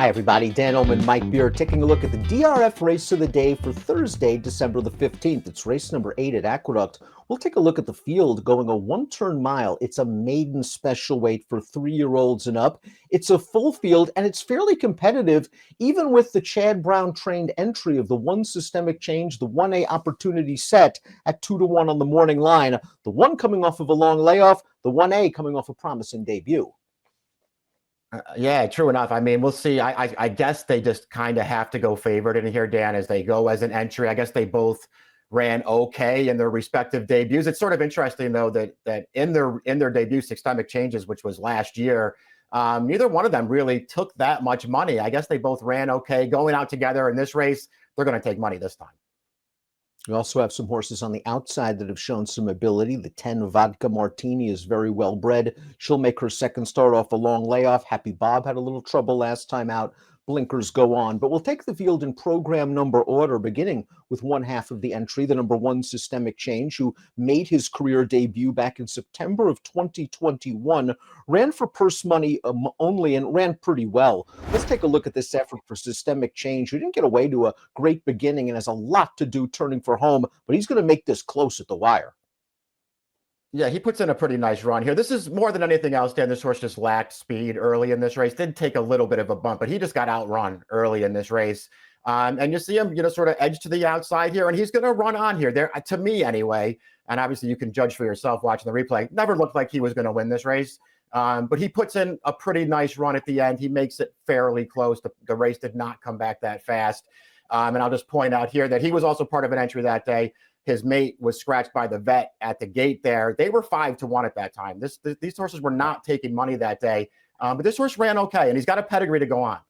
Hi, everybody. Dan Illman, Mike Beer, taking a look at the DRF race of the day for Thursday, December the 15th. It's race number 8 at Aqueduct. We'll take a look at the field going a one-turn mile. It's a maiden special weight for 3-year-olds and up. It's a full field, and it's fairly competitive, even with the Chad Brown-trained entry of the 1 Systemic Change, the 1A Opportunity Set at 2-1 on the morning line. The 1 coming off of a long layoff, the 1A coming off a promising debut. Yeah, true enough. I mean, we'll see. I guess they just kind of have to go favored in here, Dan, as they go as an entry. I guess they both ran okay in their respective debuts. It's sort of interesting, though, that in their debut, Systemic Changes, which was last year, neither one of them really took that much money. I guess they both ran okay. Going out together in this race, they're going to take money this time. We also have some horses on the outside that have shown some ability. The 10 Vodka Martini is very well bred. She'll make her second start off a long layoff. Happy Bob had a little trouble last time out. Blinkers go on, but we'll take the field in program number order, beginning with one half of the entry, the number 1 Systemic Change, who made his career debut back in September of 2021, ran for purse money only and ran pretty well. Let's take a look at this effort for Systemic Change, who didn't get away to a great beginning and has a lot to do turning for home, but he's going to make this close at the wire. Yeah, he puts in a pretty nice run here. This is more than anything else, Dan. This horse just lacked speed early in this race. Did take a little bit of a bump, but he just got outrun early in this race. And you see him, sort of edge to the outside here, and he's going to run on here. There, to me anyway, and obviously you can judge for yourself watching the replay. Never looked like he was going to win this race, but he puts in a pretty nice run at the end. He makes it fairly close. The race did not come back that fast. And I'll just point out here that he was also part of an entry that day. His mate was scratched by the vet at the gate there. They were 5-1 at that time. These horses were not taking money that day, but this horse ran okay, and he's got a pedigree to go on.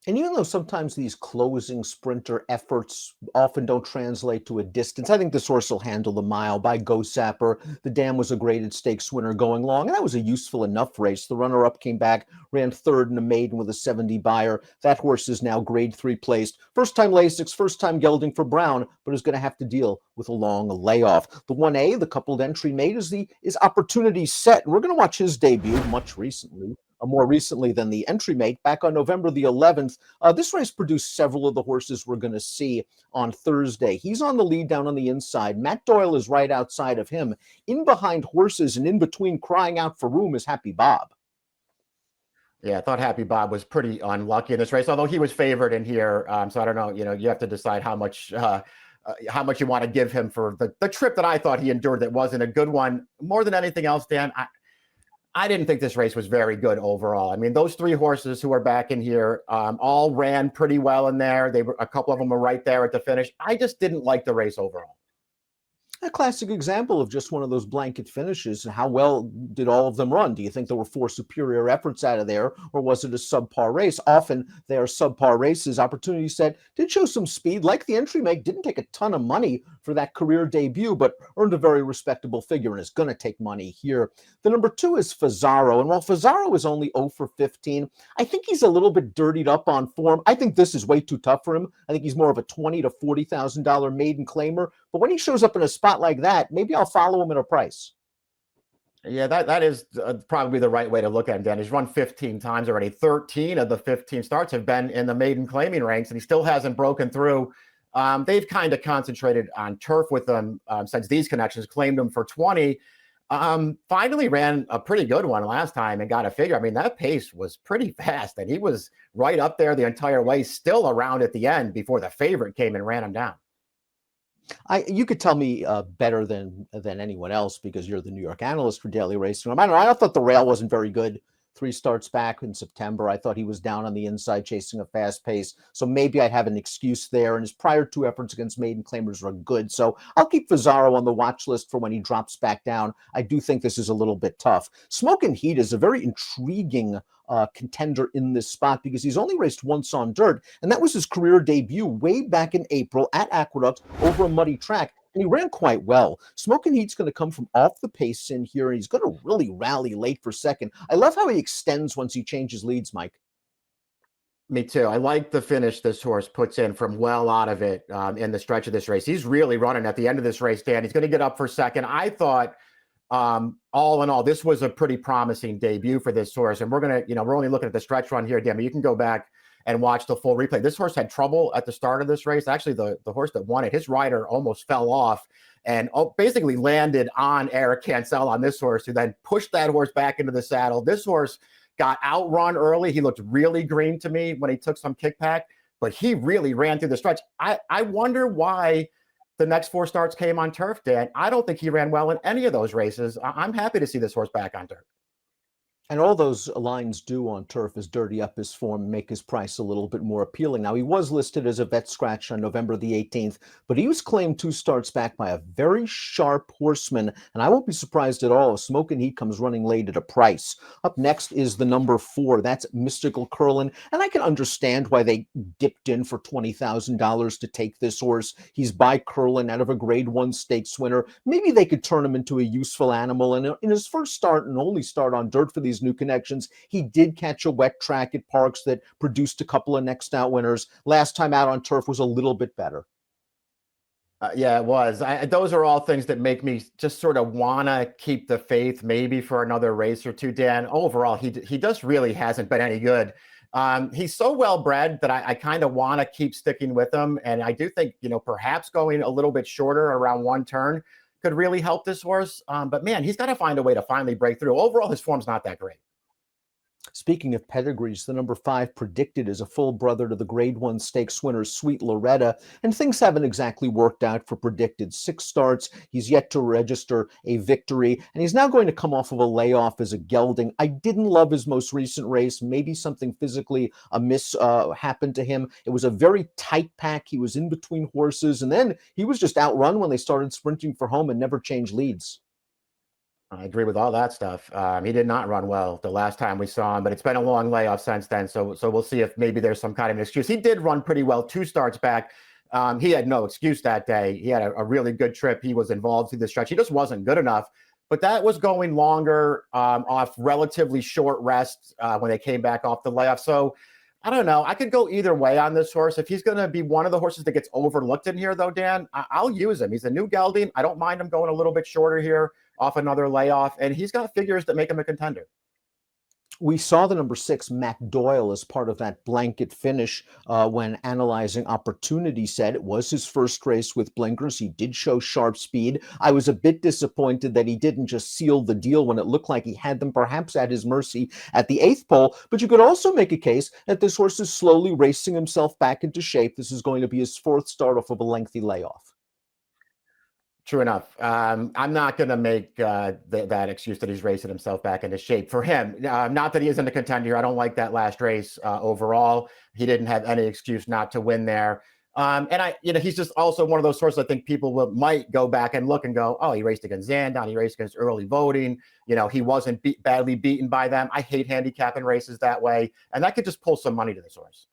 And even though sometimes these closing sprinter efforts often don't translate to a distance, I think this horse will handle the mile by Go Sapper. The Dam was a graded stakes winner going long, and that was a useful enough race. The runner-up came back, ran third in a maiden with a 70 buyer. That horse is now grade 3 placed. First time Lasix, first time gelding for Brown, but is going to have to deal with a long layoff. The 1A, the coupled entry made, is Opportunity Set. And we're going to watch his debut more recently than the entry mate, back on November the 11th. This race produced several of the horses we're going to see on Thursday. He's on the lead down on the inside. Matt Doyle is right outside of him. In behind horses and in between crying out for room is Happy Bob. Yeah, I thought Happy Bob was pretty unlucky in this race, although he was favored in here. So I don't know, you have to decide how much you want to give him for the trip that I thought he endured that wasn't a good one. More than anything else, Dan, I didn't think this race was very good overall. I mean, those 3 horses who are back in here all ran pretty well in there. A couple of them were right there at the finish. I just didn't like the race overall. A classic example of just one of those blanket finishes. How well did all of them run? Do you think there were 4 superior efforts out of there, or was it a subpar race? Often they are subpar races. Opportunity Set did show some speed, like the entry make, didn't take a ton of money for that career debut, but earned a very respectable figure and is going to take money here. The number 2 is Fazaro, and while Fazaro is only 0 for 15, I think he's a little bit dirtied up on form. I think this is way too tough for him. I think he's more of a $20,000 to $40,000 maiden claimer, but when he shows up in a spot like that, maybe I'll follow him at a price. Yeah, that is probably the right way to look at him, Dan. He's run 15 times already. 13 of the 15 starts have been in the maiden claiming ranks, and he still hasn't broken through. They've kind of concentrated on turf with him since these connections, claimed him for 20. Finally ran a pretty good one last time and got a figure. I mean, that pace was pretty fast, and he was right up there the entire way, still around at the end before the favorite came and ran him down. You could tell me better than anyone else because you're the New York analyst for DailyRacingForm. I don't know. I thought the rail wasn't very good. 3 starts back in September. I thought he was down on the inside chasing a fast pace. So maybe I'd have an excuse there. And his prior 2 efforts against maiden claimers were good. So I'll keep Fazaro on the watch list for when he drops back down. I do think this is a little bit tough. Smokin' Heat is a very intriguing contender in this spot because he's only raced once on dirt, and that was his career debut way back in April at Aqueduct over a muddy track, and he ran quite well. Smokin' Heat's going to come from off the pace in here, and he's going to really rally late for second. I love how he extends once he changes leads, Mike. Me too. I like the finish this horse puts in from well out of it in the stretch of this race. He's really running at the end of this race, Dan. He's going to get up for second. I thought All in all, this was a pretty promising debut for this horse. And we're only looking at the stretch run here, Dan, but you can go back and watch the full replay. This horse had trouble at the start of this race. Actually, the horse that won it, his rider almost fell off and basically landed on Eric Cancel on this horse, who then pushed that horse back into the saddle. This horse got outrun early. He looked really green to me when he took some kickback, but he really ran through the stretch. I wonder why the next 4 starts came on turf, Dan. I don't think he ran well in any of those races. I'm happy to see this horse back on turf. And all those lines do on turf is dirty up his form and make his price a little bit more appealing. Now, he was listed as a vet scratch on November the 18th, but he was claimed 2 starts back by a very sharp horseman, and I won't be surprised at all if Smoke and Heat comes running late at a price. Up next is the number 4. That's Mystical Curlin, and I can understand why they dipped in for $20,000 to take this horse. He's by Curlin out of a Grade 1 stakes winner. Maybe they could turn him into a useful animal, and in his first start and only start on dirt for these new connections, he did catch a wet track at Parks that produced a couple of next out winners. Last time out on turf was a little bit better. Yeah, it was. Those are all things that make me just sort of want to keep the faith maybe for another race or two, Dan. Overall, he just really hasn't been any good. He's so well bred that I kind of want to keep sticking with him. And I do think, perhaps going a little bit shorter around 1 turn could really help this horse. But man, he's got to find a way to finally break through. Overall, his form's not that great. Speaking of pedigrees, the number 5 Predicted is a full brother to the Grade 1 stakes winner Sweet Loretta, and things haven't exactly worked out for Predicted. 6 starts, he's yet to register a victory, and he's now going to come off of a layoff as a gelding. I didn't love his most recent race. Maybe something physically amiss happened to him. It was a very tight pack. He was in between horses, and then he was just outrun when they started sprinting for home and never changed leads. I agree with all that stuff. He did not run well the last time we saw him, but it's been a long layoff since then. So we'll see if maybe there's some kind of an excuse. He did run pretty well 2 starts back. He had no excuse that day. He had a really good trip. He was involved through the stretch. He just wasn't good enough. But that was going longer off relatively short rest when they came back off the layoff. So I don't know. I could go either way on this horse. If he's going to be one of the horses that gets overlooked in here, though, Dan, I'll use him. He's a new gelding. I don't mind him going a little bit shorter here off another layoff, and he's got figures that make him a contender. We saw the number 6, Mac Doyle, as part of that blanket finish when analyzing Opportunity Set. It was his first race with blinkers. He did show sharp speed. I was a bit disappointed that he didn't just seal the deal when it looked like he had them perhaps at his mercy at the 8th pole. But you could also make a case that this horse is slowly racing himself back into shape. This is going to be his 4th start off of a lengthy layoff. True enough. I'm not going to make that excuse that he's racing himself back into shape for him. Not that he isn't a contender. I don't like that last race overall. He didn't have any excuse not to win there. And he's just also one of those sorts I think people might go back and look and go, oh, he raced against Zandon. He raced against early voting. He wasn't badly beaten by them. I hate handicapping races that way. And that could just pull some money to this horse.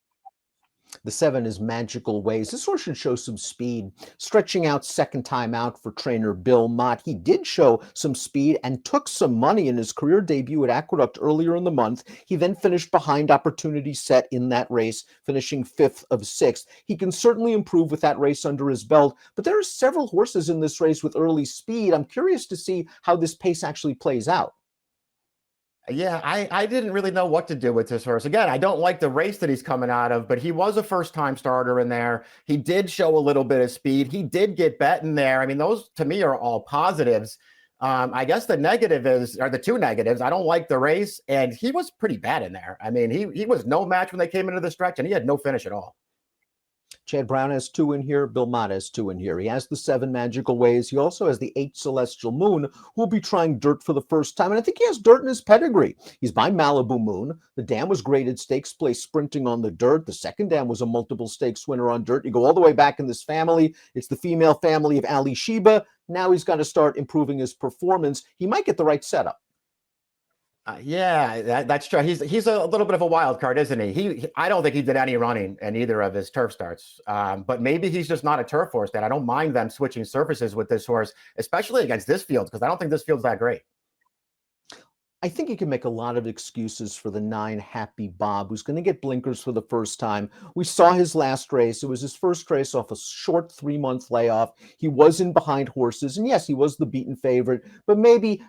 The 7 is Magical Ways. This horse should show some speed. Stretching out second time out for trainer Bill Mott. He did show some speed and took some money in his career debut at Aqueduct earlier in the month. He then finished behind Opportunity Set in that race, finishing 5th of 6th. He can certainly improve with that race under his belt, but there are several horses in this race with early speed. I'm curious to see how this pace actually plays out. Yeah, I didn't really know what to do with this horse. Again, I don't like the race that he's coming out of, but he was a first-time starter in there. He did show a little bit of speed. He did get bet in there. I mean, those to me are all positives. I guess the negative are the 2 negatives. I don't like the race, and he was pretty bad in there. I mean, he was no match when they came into the stretch, and he had no finish at all. Chad Brown has 2 in here. Bill Mott has 2 in here. He has the 7 Magical Ways. He also has the 8 Celestial Moon, who will be trying dirt for the first time. And I think he has dirt in his pedigree. He's by Malibu Moon. The dam was graded stakes place sprinting on the dirt. The second dam was a multiple stakes winner on dirt. You go all the way back in this family. It's the female family of Ali Sheba. Now he's got to start improving his performance. He might get the right setup. Yeah, that's true. He's a little bit of a wild card, isn't he? I don't think he did any running in either of his turf starts. But maybe he's just not a turf horse. That I don't mind them switching surfaces with this horse, especially against this field, because I don't think this field's that great. I think you can make a lot of excuses for the 9 Happy Bob, who's going to get blinkers for the first time. We saw his last race. It was his first race off a short 3-month layoff. He was in behind horses, and yes, he was the beaten favorite, but maybe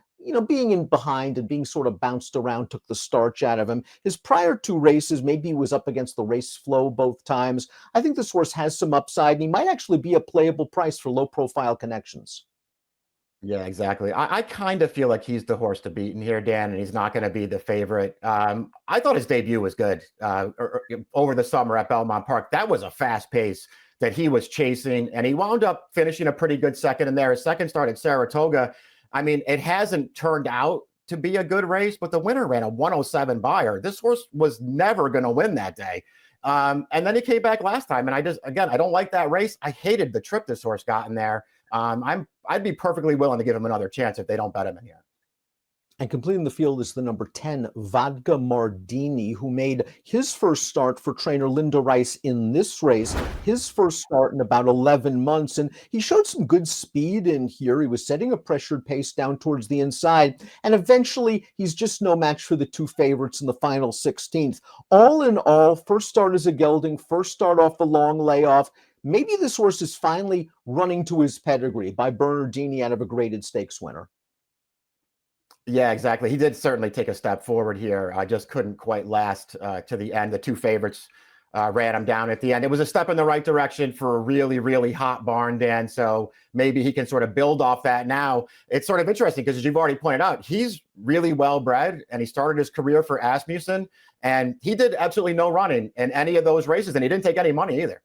being in behind and being sort of bounced around took the starch out of him. His prior two races, maybe he was up against the race flow both times. I think this horse has some upside, and he might actually be a playable price for low-profile connections. Yeah, exactly. I kind of feel like he's the horse to beat in here, Dan, and he's not going to be the favorite. I thought his debut was good over the summer at Belmont Park. That was a fast pace that he was chasing, and he wound up finishing a pretty good second in there. His second start at Saratoga, I mean, it hasn't turned out to be a good race, but the winner ran a 107 Beyer. This horse was never going to win that day. And then he came back last time, and I don't like that race. I hated the trip this horse got in there. I'd be perfectly willing to give him another chance if they don't bet him in here. And completing the field is the number 10, Vodka Martini, who made his first start for trainer Linda Rice in this race, his first start in about 11 months. And he showed some good speed in here. He was setting a pressured pace down towards the inside. And eventually, he's just no match for the two favorites in the final 16th. All in all, first start as a gelding, first start off a long layoff. Maybe this horse is finally running to his pedigree by Bernardini out of a graded stakes winner. Yeah, exactly. He did certainly take a step forward here. I just couldn't quite last to the end. The two favorites ran him down at the end. It was a step in the right direction for a really, really hot barn, Dan. So maybe he can sort of build off that now. It's sort of interesting because, as you've already pointed out, he's really well bred, and he started his career for Asmussen, and he did absolutely no running in any of those races, and he didn't take any money either.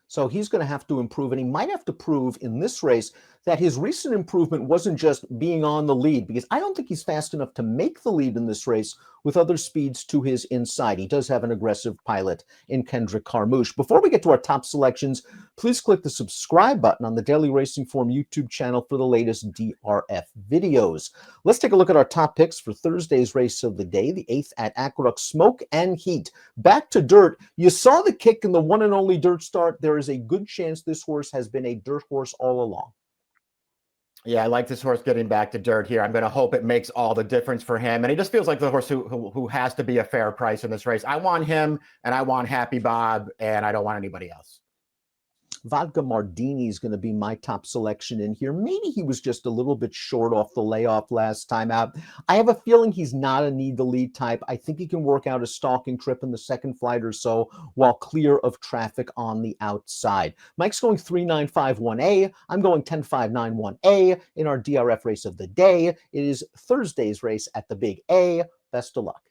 So he's going to have to improve, and he might have to prove in this race that his recent improvement wasn't just being on the lead, because I don't think he's fast enough to make the lead in this race with other speeds to his inside. He does have an aggressive pilot in Kendrick Carmouche. Before we get to our top selections, please click the subscribe button on the Daily Racing Form YouTube channel for the latest DRF videos. Let's take a look at our top picks for Thursday's race of the day, the 8th at Aqueduct, Smoke and Heat. Back to dirt. You saw the kick in the one and only dirt start. There is a good chance this horse has been a dirt horse all along. Yeah, I like this horse getting back to dirt here. I'm going to hope it makes all the difference for him. And he just feels like the horse who has to be a fair price in this race. I want him, and I want Happy Bob, and I don't want anybody else. Vodka Martini is going to be my top selection in here. Maybe he was just a little bit short off the layoff last time out. I have a feeling he's not a need the lead type. I think he can work out a stalking trip in the second flight or so while clear of traffic on the outside. Mike's going 3951A. I'm going 10591A in our DRF race of the day. It is Thursday's race at the Big A. Best of luck.